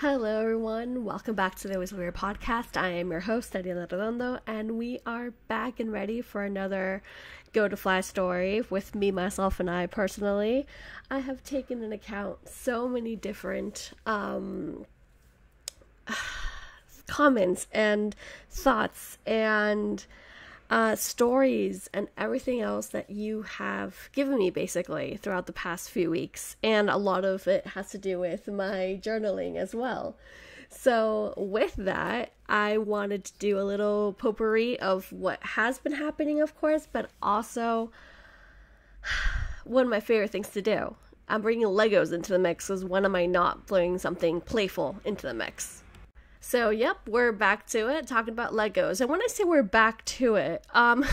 Hello everyone, welcome back to the Always Weird podcast. I am your host, Ariadna, and we are back and ready for another Go to Fly story with me, myself, and I personally. I have taken into account so many different comments and thoughts and stories and everything else that you have given me basically throughout the past few weeks, and a lot of it has to do with my journaling as well. So with that, I wanted to do a little potpourri of what has been happening, of course, but also one of my favorite things to do. I'm bringing Legos into the mix because when am I not throwing something playful into the mix? So, yep, we're back to it, talking about Legos. And when I say we're back to it,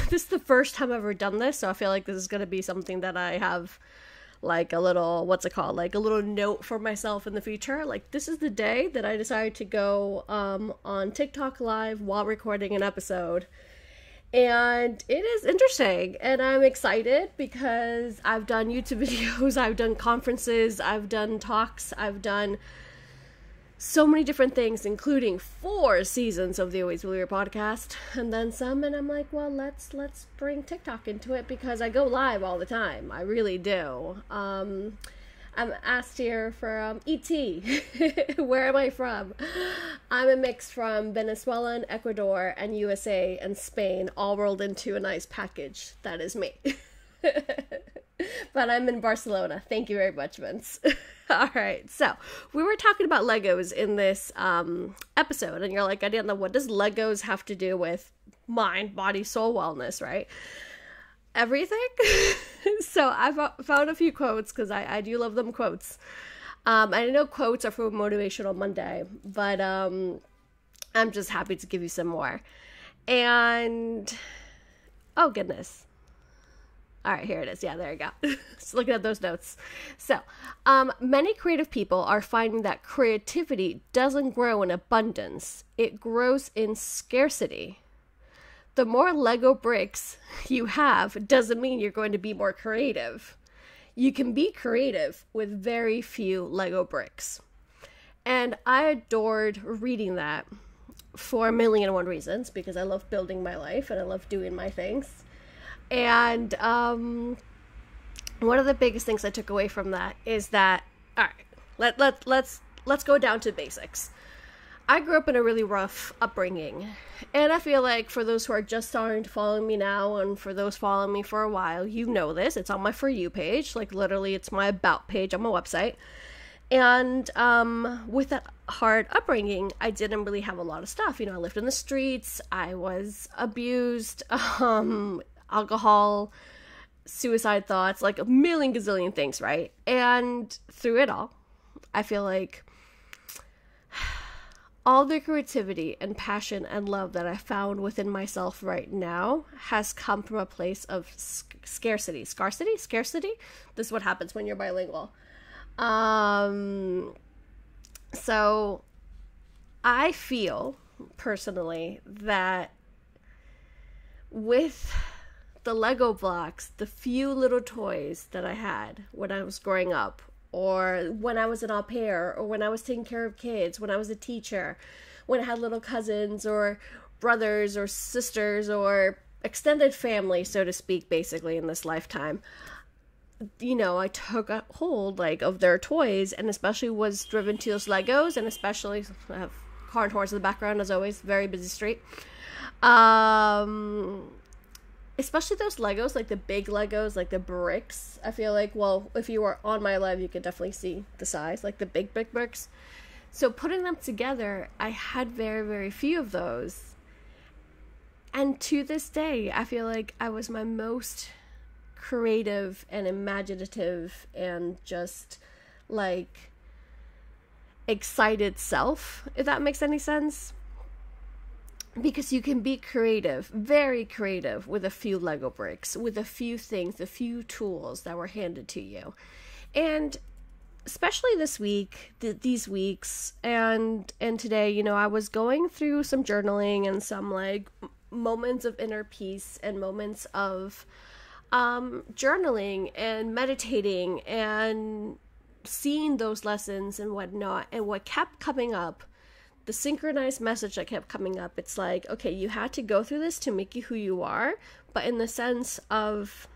this is the first time I've ever done this, so I feel like this is going to be something that I have, like, a little, like, a little note for myself in the future. Like, this is the day that I decided to go on TikTok Live while recording an episode. And it is interesting, and I'm excited because I've done YouTube videos, I've done conferences, I've done talks, I've done so many different things, including 4 seasons of the Always Weird podcast, and then some, and I'm like, well, let's bring TikTok into it because I go live all the time. I really do. I'm asked here for E.T. Where am I from? I'm a mix from Venezuela and Ecuador and USA and Spain, all rolled into a nice package. That is me. But I'm in Barcelona. Thank you very much, Vince. All right, so we were talking about Legos in this episode, and you're like, Ariadna, what does Legos have to do with mind, body, soul wellness, right? Everything. So I found a few quotes because I do love them quotes. I know quotes are for Motivational Monday, but I'm just happy to give you some more. And oh goodness. All right, here it is. Yeah, there you go. Just looking at those notes. So, many creative people are finding that creativity doesn't grow in abundance. It grows in scarcity. The more Lego bricks you have doesn't mean you're going to be more creative. You can be creative with very few Lego bricks. And I adored reading that for 1,000,001 reasons, because I love building my life and I love doing my things. And one of the biggest things I took away from that is that, all right, let's go down to basics. I grew up in a really rough upbringing, and I feel like for those who are just starting to follow me now, and for those following me for a while, you know this. It's on my For You page, like literally it's my About page on my website. And with that hard upbringing, I didn't really have a lot of stuff. You know, I lived in the streets, I was abused, alcohol, suicide thoughts, like a million gazillion things, right? And through it all, I feel like all the creativity and passion and love that I found within myself right now has come from a place of scarcity. Scarcity? This is what happens when you're bilingual. So I feel personally that with the Lego blocks, the few little toys that I had when I was growing up, or when I was an au pair, or when I was taking care of kids, when I was a teacher, when I had little cousins or brothers or sisters or extended family, so to speak, basically in this lifetime, you know, I took a hold like of their toys, and especially was driven to those Legos, and especially I have car and horse in the background as always, very busy street. Especially those Legos, like the big Legos, like the bricks. I feel like, well, if you were on my live, you could definitely see the size, like the big bricks. So putting them together, I had very, very few of those. And to this day, I feel like I was my most creative and imaginative and just, like, excited self, if that makes any sense. Because you can be creative, very creative, with a few Lego bricks, with a few things, a few tools that were handed to you. And especially this week, these weeks, and today, you know, I was going through some journaling and some, like, moments of inner peace and moments of journaling and meditating and seeing those lessons and whatnot, and what kept coming up, the synchronized message that kept coming up, it's like, okay, you had to go through this to make you who you are, but in the sense of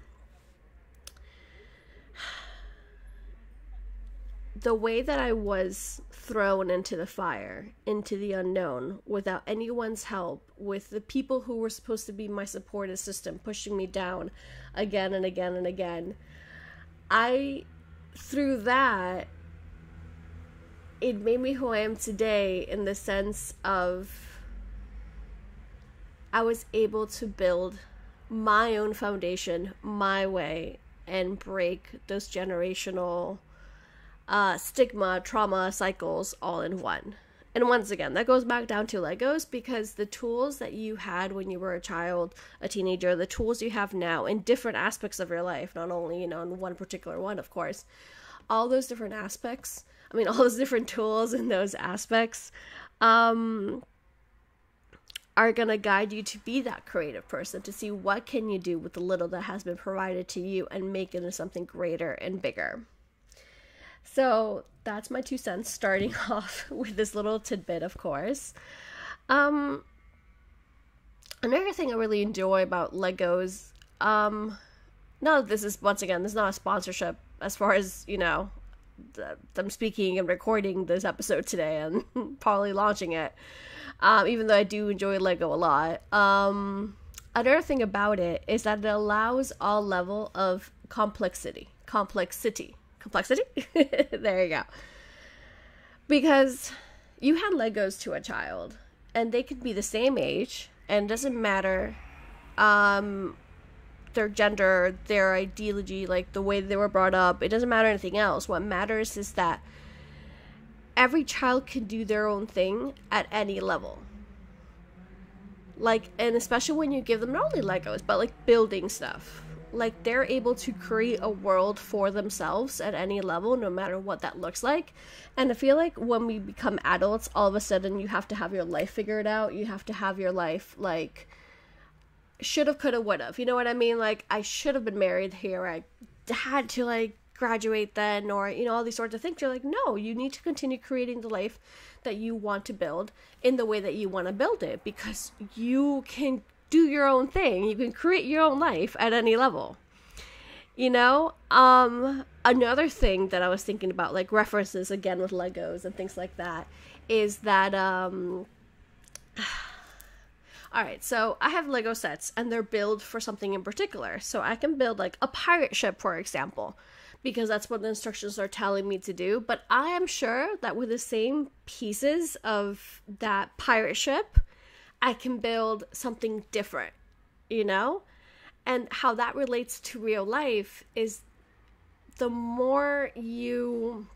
the way that I was thrown into the fire, into the unknown, without anyone's help, with the people who were supposed to be my supportive system pushing me down again and again and again, through that, it made me who I am today, in the sense of I was able to build my own foundation my way and break those generational stigma, trauma cycles all in one. And once again, that goes back down to Legos, because the tools that you had when you were a child, a teenager, the tools you have now in different aspects of your life, not only, in one particular one, of course, all those different aspects, all those different tools in those aspects, are going to guide you to be that creative person, to see what can you do with the little that has been provided to you and make it into something greater and bigger. So that's my 2 cents, starting off with this little tidbit, of course. Another thing I really enjoy about Legos, this is not a sponsorship, as far as, I'm speaking and recording this episode today and probably launching it, even though I do enjoy Lego a lot. Another thing about it is that it allows all level of complexity. There you go. Because you hand Legos to a child, and they could be the same age, and it doesn't matter their gender, their ideology, like the way they were brought up. It doesn't matter anything else. What matters is that every child can do their own thing at any level. And especially when you give them not only Legos, but building stuff. They're able to create a world for themselves at any level, no matter what that looks like. And I feel like when we become adults, all of a sudden you have to have your life figured out. You have to have your life, should've, could've, would've. You know what I mean? I should have been married here. I had to, graduate then, or, all these sorts of things. You're no, you need to continue creating the life that you want to build in the way that you want to build it, because you can do your own thing. You can create your own life at any level. Another thing that I was thinking about, references again with Legos and things like that, is that, alright, so I have Lego sets, and they're built for something in particular. So I can build, a pirate ship, for example, because that's what the instructions are telling me to do. But I am sure that with the same pieces of that pirate ship, I can build something different, And how that relates to real life is the more you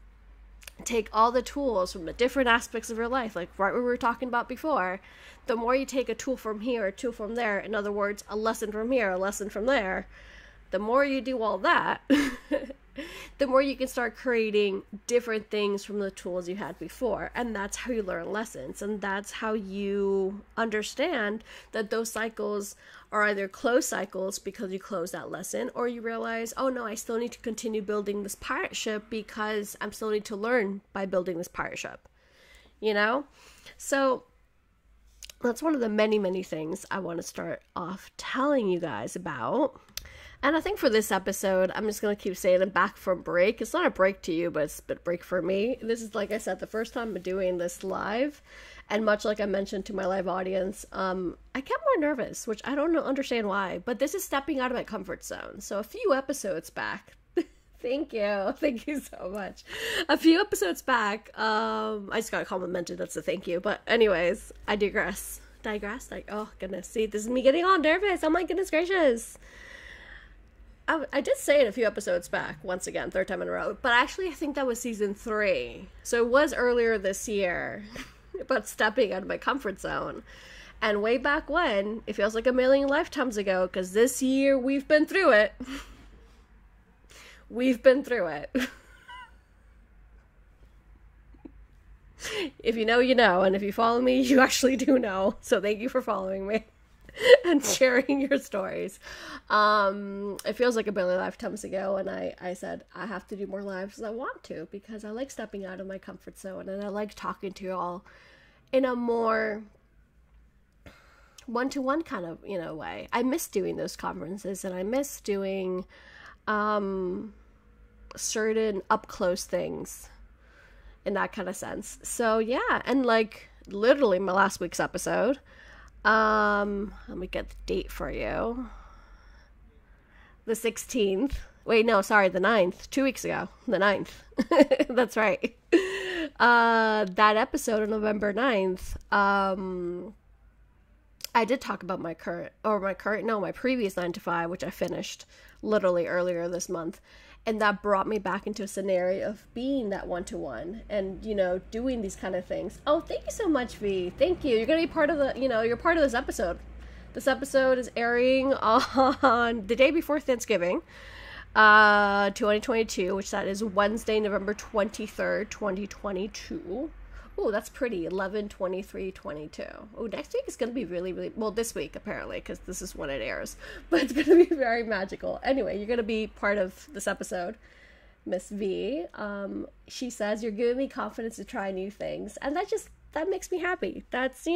take all the tools from the different aspects of your life, right what we were talking about before, the more you take a tool from here, a tool from there, in other words, a lesson from here, a lesson from there, the more you do all that, the more you can start creating different things from the tools you had before. And that's how you learn lessons. And that's how you understand that those cycles are either closed cycles because you close that lesson, or you realize, oh no, I still need to continue building this pirate ship because I'm still need to learn by building this pirate ship. So that's one of the many, many things I want to start off telling you guys about. And I think for this episode, I'm just going to keep saying I'm back from break. It's not a break to you, but it's a break for me. This is, like I said, the first time I'm doing this live. And much like I mentioned to my live audience, I get more nervous, which I don't understand why. But this is stepping out of my comfort zone. So a few episodes back, thank you so much. A few episodes back, I just got complimented, that's a thank you. But anyways, I digress. Oh goodness, see, this is me getting all nervous. Oh my goodness gracious. I did say it a few episodes back, once again, 3rd time in a row, but actually I think that was season 3. So it was earlier this year, about stepping out of my comfort zone. And way back when, it feels like a million lifetimes ago, because this year we've been through it. We've been through it. If you know, you know, and if you follow me, you actually do know. So thank you for following me. and sharing your stories. It feels like a billion lifetimes ago, and I said I have to do more lives as I want to, because I like stepping out of my comfort zone, and I like talking to you all in a more one-to-one kind of, way. I miss doing those conferences, and I miss doing certain up-close things in that kind of sense. So yeah, and like literally my last week's episode, let me get the date for you. The 16th. Wait, no, sorry, the 9th. 2 weeks ago. The 9th. That's right. That episode on November 9th, I did talk about my previous 9 to 5, which I finished literally earlier this month. And that brought me back into a scenario of being that one-to-one and, doing these kind of things. Oh, thank you so much, V. Thank you. You're going to be part of you're part of this episode. This episode is airing on the day before Thanksgiving, 2022, which that is Wednesday, November 23rd, 2022. Oh, that's pretty. 11/23/22. Oh, next week is going to be really, really... Well, this week, apparently, because this is when it airs. But it's going to be very magical. Anyway, you're going to be part of this episode, Miss V. She says, you're giving me confidence to try new things. And that makes me happy. That's,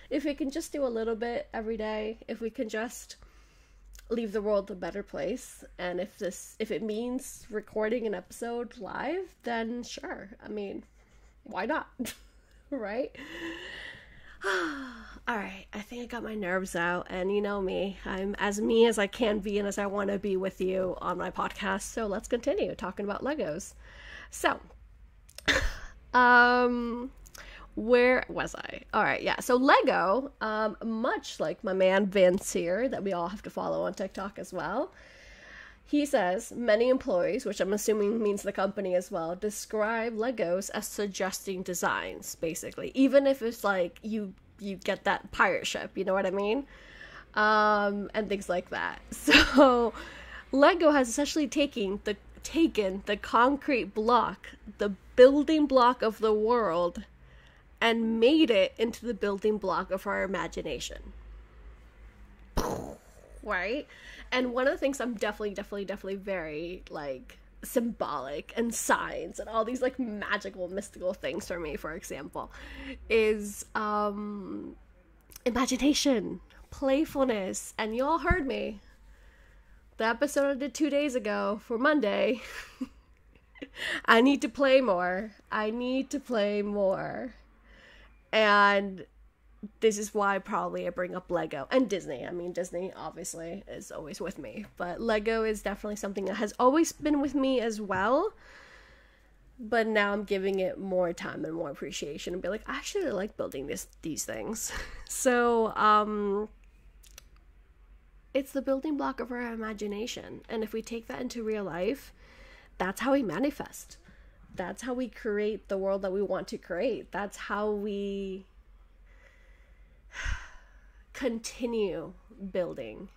if we can just do a little bit every day, if we can just leave the world a better place, and if it means recording an episode live, then sure. I mean... why not? Right? All right, I think I got my nerves out, and you know me. I'm as me as I can be and as I want to be with you on my podcast, so let's continue talking about Legos. So, where was I? All right, yeah, so Lego, much like my man Vince here, that we all have to follow on TikTok as well, he says many employees, which I'm assuming means the company as well, describe Legos as suggesting designs, basically. Even if it's like you get that pirate ship, you know what I mean? And things like that. So Lego has essentially taken the concrete block, the building block of the world, and made it into the building block of our imagination. Right? And one of the things I'm definitely very, like, symbolic and signs and all these, like, magical, mystical things for me, for example, is imagination, playfulness. And you all heard me. The episode I did 2 days ago for Monday. I need to play more. And this is why probably I bring up Lego and Disney. I mean, Disney obviously is always with me, but Lego is definitely something that has always been with me as well. But now I'm giving it more time and more appreciation and be like, I actually like building these things. So, it's the building block of our imagination. And if we take that into real life, that's how we manifest. That's how we create the world that we want to create. That's how we continue building.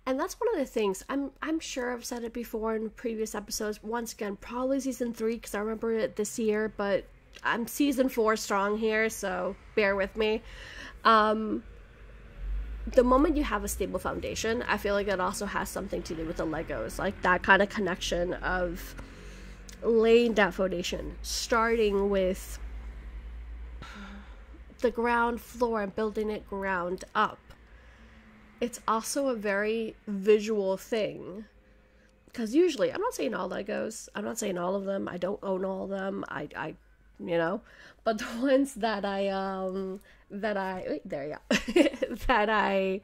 And that's one of the things, I'm sure I've said it before in previous episodes, once again, probably season 3, because I remember it this year, but I'm season 4 strong here, so bear with me. The moment you have a stable foundation, I feel like that also has something to do with the Legos, like that kind of connection of laying that foundation, starting with the ground floor and building it ground up. It's also a very visual thing, because usually, I'm not saying all Legos, I'm not saying all of them, I don't own all of them, I but the ones that that I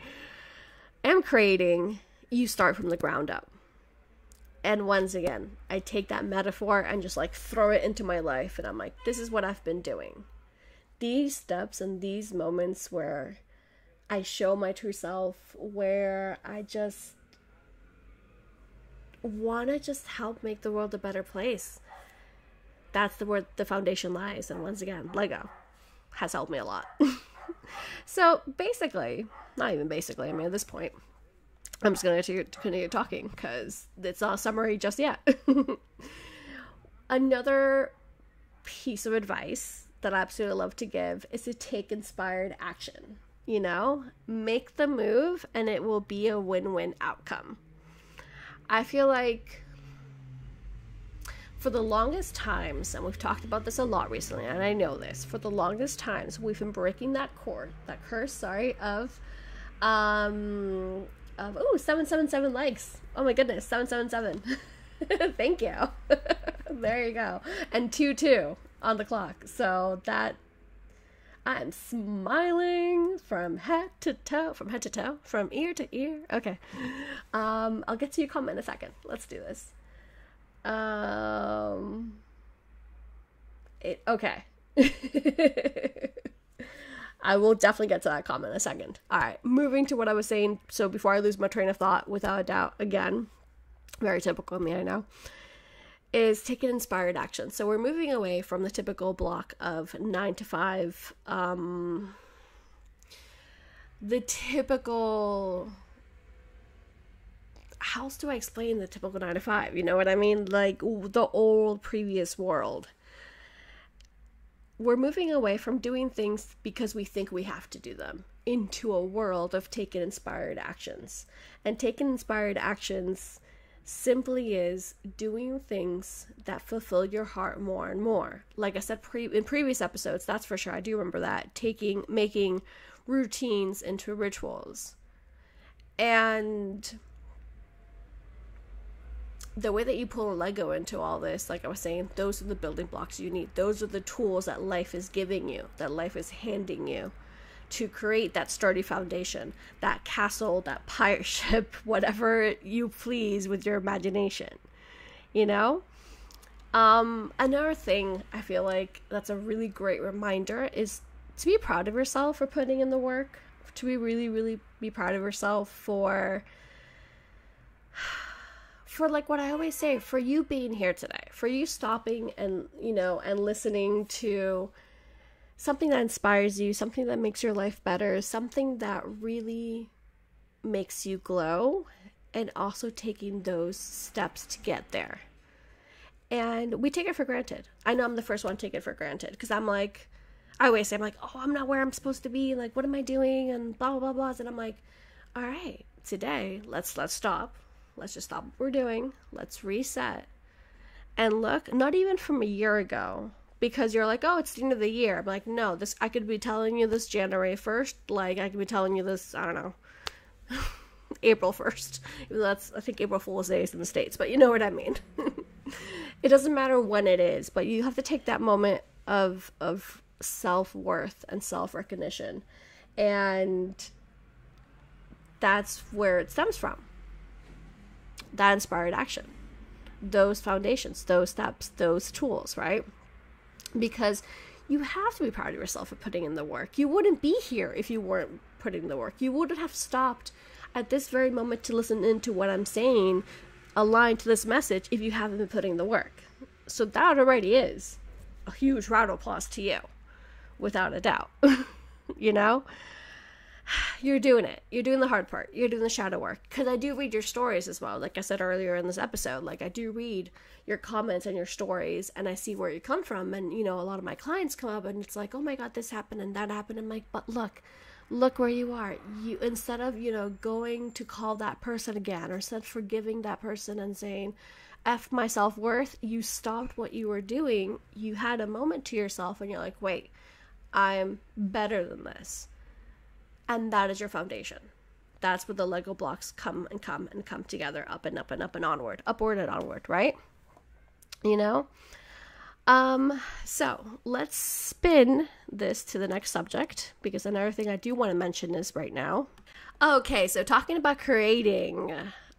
am creating, you start from the ground up. And once again, I take that metaphor and just like throw it into my life, and I'm like, this is what I've been doing. These steps and these moments where I show my true self, where I just want to just help make the world a better place. That's where the foundation lies. And once again, Lego has helped me a lot. So basically, not even basically, I mean, at this point, I'm just going to continue talking because it's not a summary just yet. Another piece of advice that I absolutely love to give is to take inspired action. you know? Make the move and it will be a win-win outcome. I feel like for the longest times, and we've talked about this a lot recently, and I know this, for the longest times, we've been breaking that curse, of 777 likes. Oh my goodness, 777. Thank you. There you go. And 22 on the clock. So that I'm smiling from head to toe, from ear to ear. Okay. I'll get to your comment in a second. Let's do this. Okay. I will definitely get to that comment in a second. All right, moving to what I was saying. So before I lose my train of thought, without a doubt, again, very typical of me, I know, is taking inspired action. So we're moving away from the typical block of 9 to 5, the typical, how else do I explain the typical 9 to 5? You know what I mean? Like the old previous world. We're moving away from doing things because we think we have to do them into a world of taking inspired actions. And taking inspired actions simply is doing things that fulfill your heart more and more. Like I said in previous episodes, that's for sure. I do remember that. Making routines into rituals. And the way that you pull a Lego into all this, like I was saying, those are the building blocks you need. Those are the tools that life is giving you, that life is handing you to create that sturdy foundation, that castle, that pirate ship, whatever you please with your imagination, you know? Another thing I feel like that's a really great reminder is to be proud of yourself for putting in the work, to be really, really be proud of yourself for like what I always say, for you being here today, for you stopping and, you know, and listening to something that inspires you, something that makes your life better, something that really makes you glow, and also taking those steps to get there. And we take it for granted. I know I'm the first one to take it for granted, because I'm like, I always say, I'm like, oh, I'm not where I'm supposed to be, like, what am I doing, and blah, blah, blah, blah, and I'm like, all right, today, let's stop. Let's just stop what we're doing. Let's reset. And look, not even from a year ago, because you're like, oh, it's the end of the year. I'm like, no, I could be telling you this January 1st. Like, I could be telling you this, I don't know, April 1st. I think April Fool's Day is in the States, but you know what I mean. It doesn't matter when it is, but you have to take that moment of self-worth and self-recognition. And that's where it stems from. That inspired action, those foundations, those steps, those tools, right? Because you have to be proud of yourself for putting in the work. You wouldn't be here if you weren't putting in the work. You wouldn't have stopped at this very moment to listen into what I'm saying, aligned to this message, if you haven't been putting the work. So that already is a huge round of applause to you, without a doubt. You know? You're doing it. You're doing the hard part. You're doing the shadow work. Because I do read your stories as well. Like I said earlier in this episode, like I do read your comments and your stories, and I see where you come from. And, you know, a lot of my clients come up and it's like, oh my God, this happened and that happened. I'm like, but look where you are. You, instead of, you know, going to call that person again, or instead of forgiving that person and saying, F my self-worth, you stopped what you were doing. You had a moment to yourself and you're like, wait, I'm better than this. And that is your foundation. That's where the Lego blocks come together, up and up and up and onward, upward and onward, right? You know? So let's spin this to the next subject, because another thing I do want to mention is right now. Okay, so talking about creating,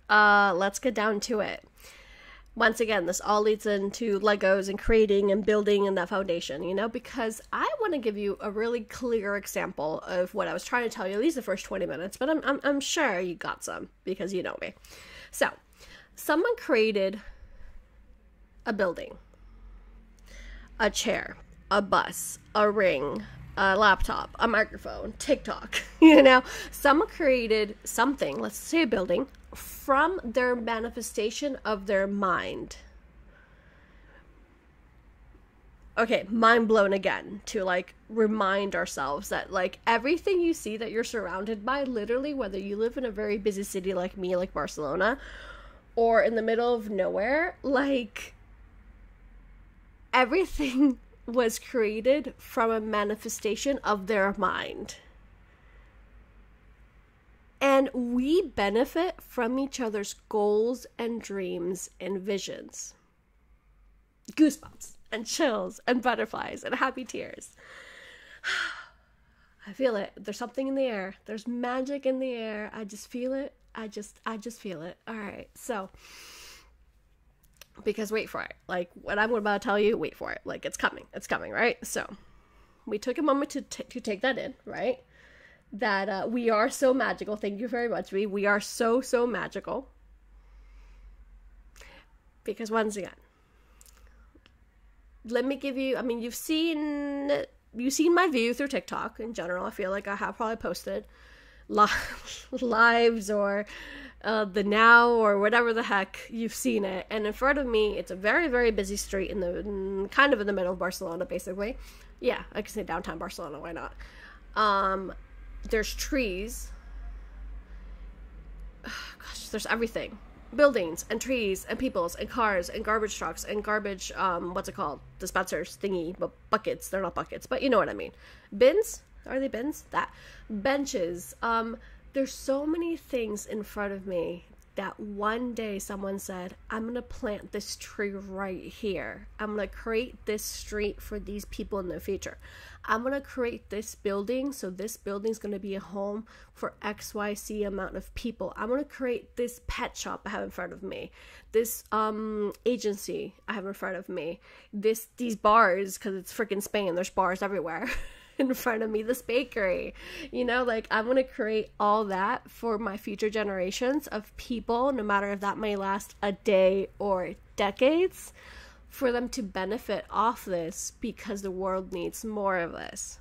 let's get down to it. Once again, this all leads into Legos and creating and building and that foundation, you know, because I want to give you a really clear example of what I was trying to tell you, at least the first 20 minutes, but I'm sure you got some, because you know me. So, someone created a building, a chair, a bus, a ring, a laptop, a microphone, TikTok, you know, someone created something, let's say a building, from their manifestation of their mind. okay, mind blown again to like remind ourselves that like everything you see that you're surrounded by, literally, whether you live in a very busy city like me, like Barcelona, or in the middle of nowhere, like everything was created from a manifestation of their mind. And we benefit from each other's goals and dreams and visions. Goosebumps and chills and butterflies and happy tears. I feel it. There's something in the air. There's magic in the air. I just feel it. I just feel it. All right. So, because wait for it. Like what I'm about to tell you, wait for it. Like it's coming. It's coming, right? So, we took a moment to take that in, right? That we are so magical. Thank you very much. We are so magical. Because once again, let me give you, I mean, you've seen my view through TikTok in general. I feel like I have probably posted lives or the now or whatever the heck, you've seen it. And in front of me, it's a very, very busy street kind of in the middle of Barcelona, basically. Yeah, I can say downtown Barcelona, why not? There's trees. Gosh, there's everything. Buildings and trees and peoples and cars and garbage trucks and garbage, what's it called? Dispensers thingy, but buckets. They're not buckets, but you know what I mean. Bins? Are they bins? That. Benches. There's so many things in front of me that one day someone said, I'm going to plant this tree right here. I'm going to create this street for these people in the future. I'm going to create this building, so this building's going to be a home for XYZ amount of people. I'm going to create this pet shop I have in front of me. This agency I have in front of me. These bars, because it's freaking Spain, there's bars everywhere. In front of me, this bakery, like I'm going to create all that for my future generations of people, no matter if that may last a day or decades, for them to benefit off this because the world needs more of this.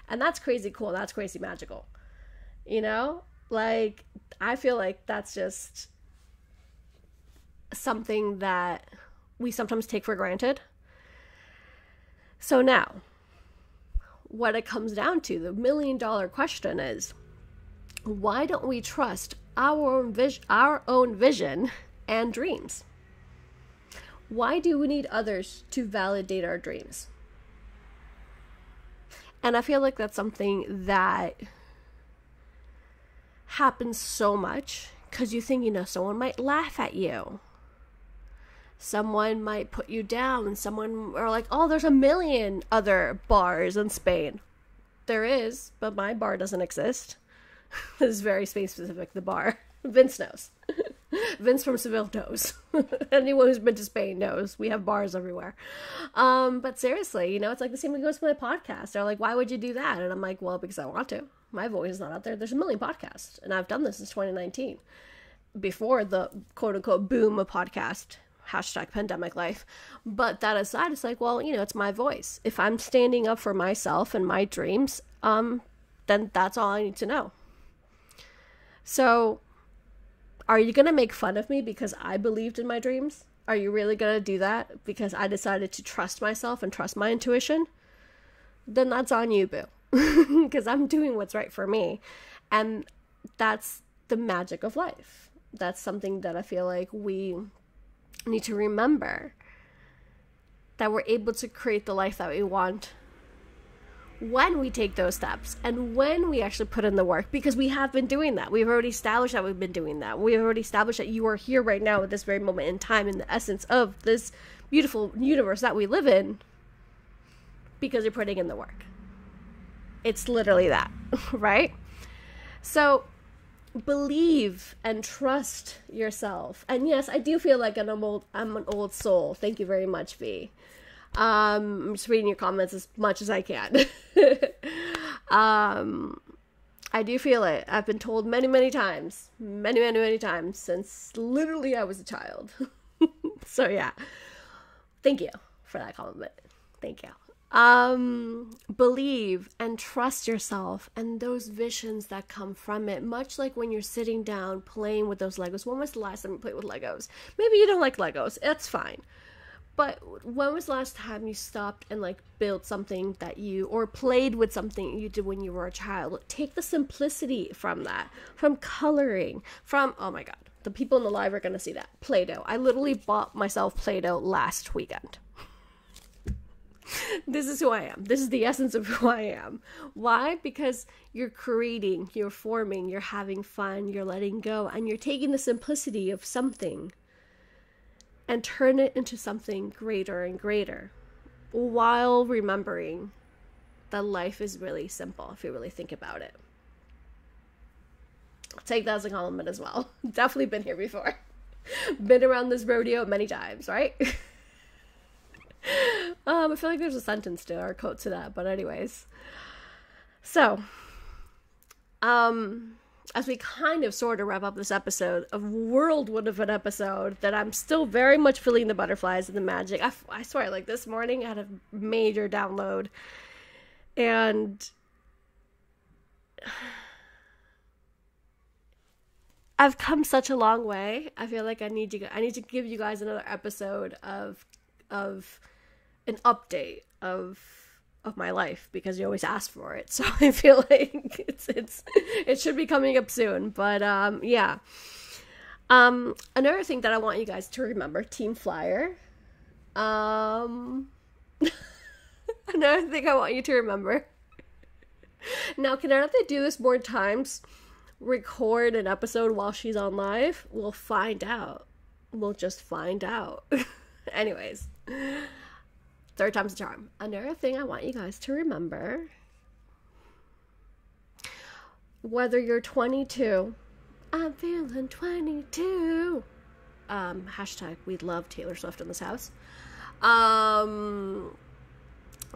And that's crazy cool. That's crazy magical. Like I feel like that's just something that we sometimes take for granted. So now, what it comes down to, the $1 million question is, why don't we trust our own vision and dreams? Why do we need others to validate our dreams? And I feel like that's something that happens so much because you think, someone might laugh at you. Someone might put you down. Someone are like, oh, there's a million other bars in Spain. There is, but my bar doesn't exist. This is very Spain specific, the bar. Vince knows. Vince from Seville knows. Anyone who's been to Spain knows. We have bars everywhere. But seriously, it's like the same thing goes with my podcast. They're like, why would you do that? And I'm like, well, because I want to. My voice is not out there. There's a million podcasts. And I've done this since 2019. Before the quote-unquote boom of podcast. #pandemic life. But that aside, it's like, well, it's my voice. If I'm standing up for myself and my dreams, then that's all I need to know. So, are you going to make fun of me because I believed in my dreams? Are you really going to do that because I decided to trust myself and trust my intuition? Then that's on you, boo. Because I'm doing what's right for me. And that's the magic of life. That's something that I feel like we need to remember, that we're able to create the life that we want when we take those steps and when we actually put in the work, because we have been doing that. We've already established that we've been doing that. We've already established that you are here right now at this very moment in time in the essence of this beautiful universe that we live in because you're putting in the work. It's literally that, right? So believe and trust yourself. And yes, I do feel like I'm an old soul. Thank you very much, V. I'm just reading your comments as much as I can. I do feel it. I've been told many times, many times since literally I was a child. So yeah, thank you for that compliment. Thank you. Believe and trust yourself and those visions that come from it, much like when you're sitting down playing with those Legos. When was the last time you played with Legos? Maybe you don't like Legos. It's fine. But when was the last time you stopped and like built something that you, or played with something you did when you were a child? Take the simplicity from that, from coloring, from, oh my God, the people in the live are going to see that. Play-Doh. I literally bought myself Play-Doh last weekend. This is who I am. This is the essence of who I am. Why? Because you're creating, you're forming, you're having fun, you're letting go, and you're taking the simplicity of something and turn it into something greater and greater, while remembering that life is really simple if you really think about it. I'll take that as a compliment as well. Definitely been here before. Been around this rodeo many times, right? I feel like there's a sentence to or a quote to that, but anyways. So, as we kind of sort of wrap up this episode, a whirlwind of an episode that I'm still very much feeling the butterflies and the magic. I swear, like this morning I had a major download, and I've come such a long way. I feel like I need to give you guys another episode of an update of my life, because you always ask for it. So I feel like it should be coming up soon. But yeah. Another thing that I want you guys to remember, Team Flyer. Another thing I want you to remember. Now, can Ariadna do this more times? Record an episode while she's on live? We'll find out. We'll just find out. Anyways. Third time's a charm. Another thing I want you guys to remember, whether you're 22, I'm feeling 22. Hashtag we love Taylor Swift in this house. Or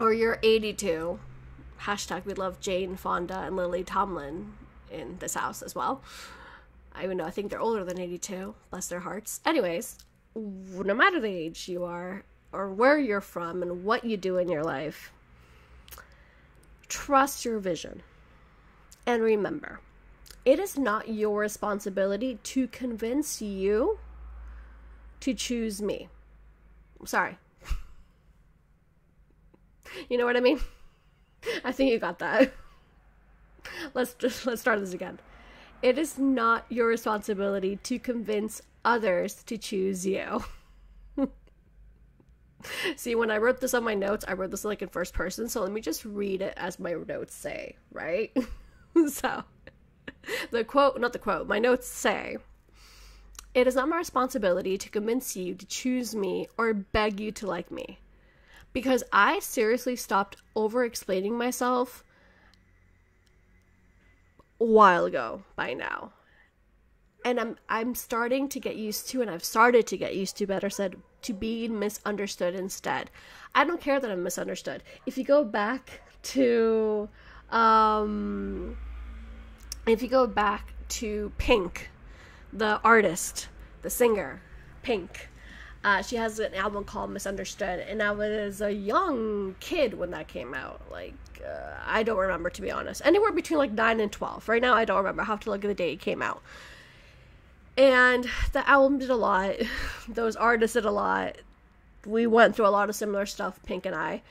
you're 82. Hashtag we love Jane Fonda and Lily Tomlin in this house as well. Even though I think they're older than 82. Bless their hearts. Anyways, no matter the age you are, or where you're from, and what you do in your life, trust your vision. And remember, it is not your responsibility to convince you to choose me. Sorry. You know what I mean? I think you got that. Let's start this again. It is not your responsibility to convince others to choose you. See, when I wrote this on my notes, I wrote this like in first person, so let me just read it as my notes say, right? So, my notes say, it is not my responsibility to convince you to choose me or beg you to like me. Because I seriously stopped over-explaining myself a while ago by now. And I'm starting to get used to, and I've started to get used to, better said, to being misunderstood instead. I don't care that I'm misunderstood. If you go back to Pink, the artist, the singer, Pink, she has an album called Misunderstood, and I was a young kid when that came out. Like, I don't remember, to be honest. Anywhere between like 9 and 12. Right now, I don't remember. I have to look at the day it came out. And the album did a lot. Those artists did a lot. We went through a lot of similar stuff, Pink and I.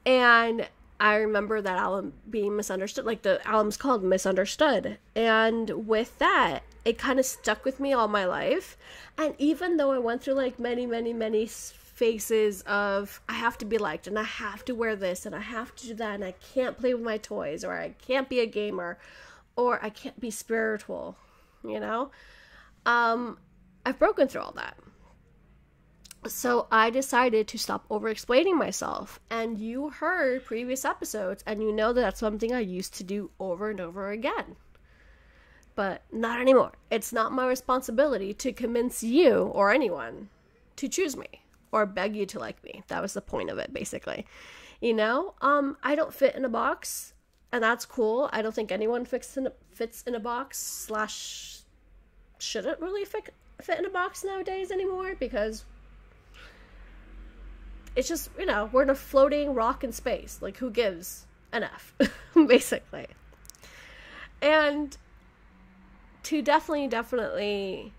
And I remember that album being misunderstood. Like, the album's called Misunderstood. And with that, it kind of stuck with me all my life. And even though I went through, like, many phases of, I have to be liked, and I have to wear this, and I have to do that, and I can't play with my toys, or I can't be a gamer, or I can't be spiritual, you know? I've broken through all that. So I decided to stop over-explaining myself. And you heard previous episodes, and you know that that's something I used to do over and over again. But not anymore. It's not my responsibility to convince you or anyone to choose me or beg you to like me. That was the point of it, basically. You know, I don't fit in a box, and that's cool. I don't think anyone fits in a box / shouldn't really fit in a box nowadays anymore, because it's just, you know, we're in a floating rock in space. Like, who gives an F, basically. And to definitely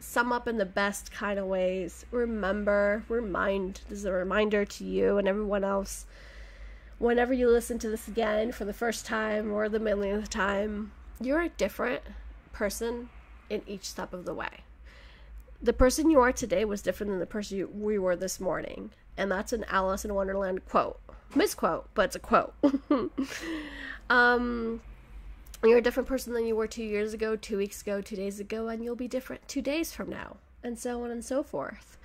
sum up in the best kind of ways. This is a reminder to you and everyone else, whenever you listen to this again for the first time or the millionth time, you're a different person in each step of the way. The person you are today was different than the person we were this morning. And that's an Alice in Wonderland quote. Misquote, but it's a quote. You're a different person than you were 2 years ago, 2 weeks ago, 2 days ago, and you'll be different 2 days from now, and so on and so forth.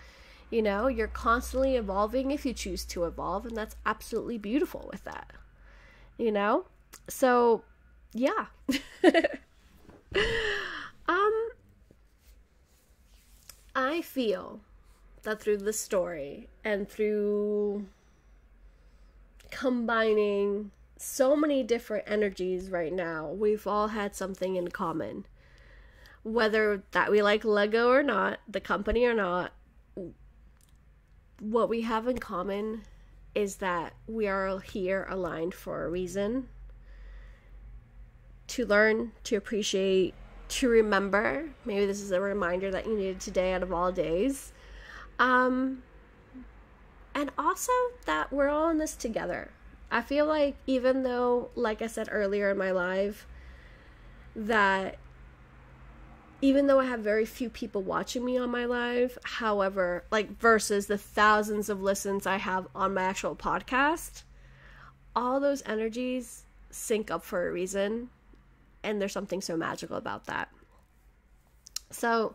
You know, you're constantly evolving if you choose to evolve, and that's absolutely beautiful with that. You know? So, yeah. I feel that through this story and through combining so many different energies right now, we've all had something in common. Whether that we like Lego or not, the company or not, what we have in common is that we are here aligned for a reason. To learn, to appreciate, to remember. Maybe this is a reminder that you needed today out of all days. And also that we're all in this together. I feel like even though, like I said earlier in my live, that even though I have very few people watching me on my live, however, like versus the thousands of listens I have on my actual podcast, all those energies sync up for a reason, and there's something so magical about that. So,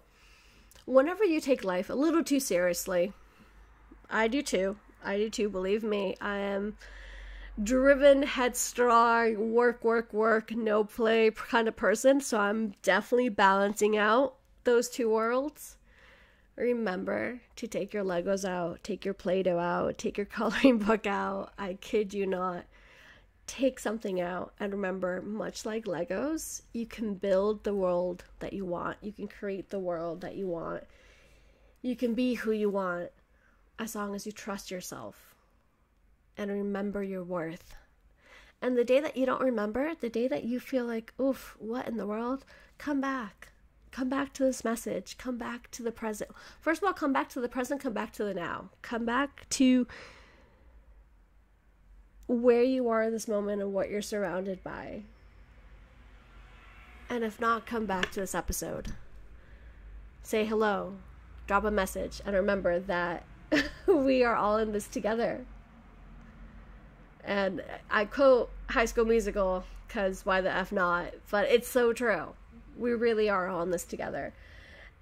whenever you take life a little too seriously, I do too, believe me, I am driven, headstrong, work, no play kind of person, so I'm definitely balancing out those two worlds. Remember to take your Legos out, take your Play-Doh out, take your coloring book out. I kid you not. Take something out, and remember, much like Legos, you can build the world that you want. You can create the world that you want. You can be who you want, as long as you trust yourself. And remember your worth. And the day that you don't remember, the day that you feel like, oof, what in the world? Come back. Come back to this message. Come back to the present. First of all, come back to the present. Come back to the now. Come back to where you are in this moment and what you're surrounded by. And if not, come back to this episode. Say hello. Drop a message. And remember that we are all in this together. And I quote High School Musical, because why the F not? But it's so true. We really are all in this together.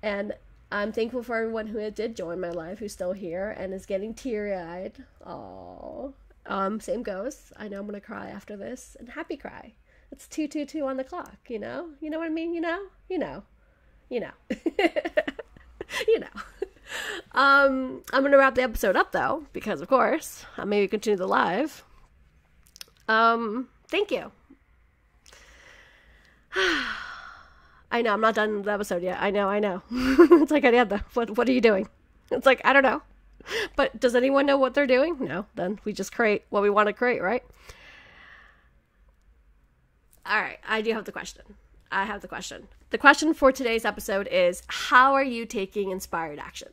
And I'm thankful for everyone who did join my life, who's still here and is getting teary-eyed. Aww. Same goes. I know I'm going to cry after this. And happy cry. It's 2:22 on the clock, you know? You know what I mean? You know? You know. You know. You know. I'm going to wrap the episode up, though, because, of course, I'll maybe continue the live. Thank you. I know, I'm not done with the episode yet. I know. It's like, Ariadna, what are you doing? It's like, I don't know. But does anyone know what they're doing? No, then we just create what we want to create, right? All right, I do have the question. I have the question. The question for today's episode is, how are you taking inspired action?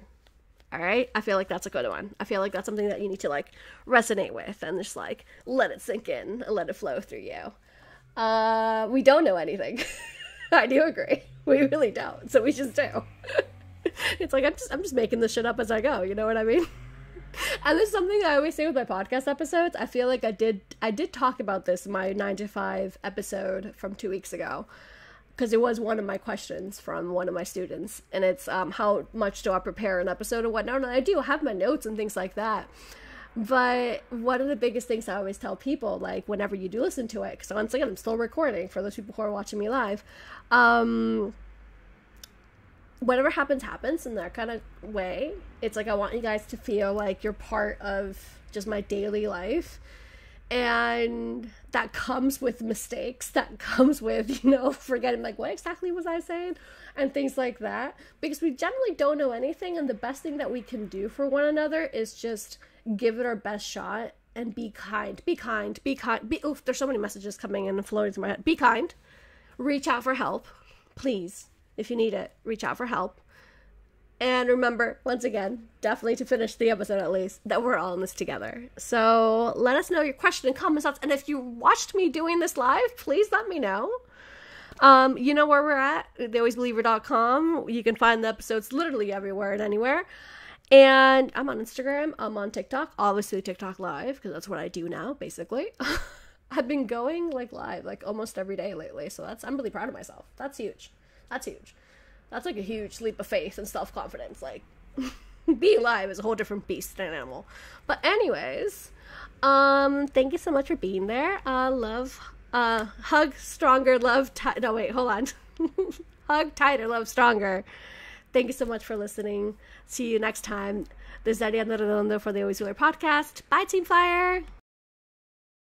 All right? I feel like that's a good one. I feel like that's something that you need to, like, resonate with and just, like, let it sink in and let it flow through you. We don't know anything. I do agree. We really don't. So we just do. It's like, I'm just making this shit up as I go. You know what I mean? And this is something I always say with my podcast episodes. I feel like I did talk about this in my 9 to 5 episode from 2 weeks ago, because it was one of my questions from one of my students, and it's how much do I prepare an episode and whatnot. And I do have my notes and things like that, but one of the biggest things I always tell people, like, whenever you do listen to it, because once again, I'm still recording for those people who are watching me live, whatever happens in that kind of way. It's like, I want you guys to feel like you're part of just my daily life. And that comes with mistakes. That comes with, forgetting, like, what exactly was I saying? And things like that. Because we generally don't know anything. And the best thing that we can do for one another is just give it our best shot and be kind. Be kind. Be kind. Oof, there's so many messages coming in and floating through my head. Be kind. Reach out for help. Please. If you need it, reach out for help. And remember, once again, definitely to finish the episode at least, that we're all in this together. So let us know your question and comments, thoughts. And if you watched me doing this live, please let me know. You know where we're at, thealwaysbeliever.com. You can find the episodes literally everywhere and anywhere. And I'm on Instagram. I'm on TikTok. Obviously TikTok live, because that's what I do now, basically. I've been going like live like almost every day lately. So I'm really proud of myself. That's huge. That's like a huge leap of faith and self-confidence. like being live is a whole different beast and animal. But anyways, thank you so much for being there. Hug stronger, love tight. No, wait, hold on. Hug tighter, love stronger. Thank you so much for listening. See you next time. This is Ariadna for the Always Wheeler podcast. Bye, Team Fire.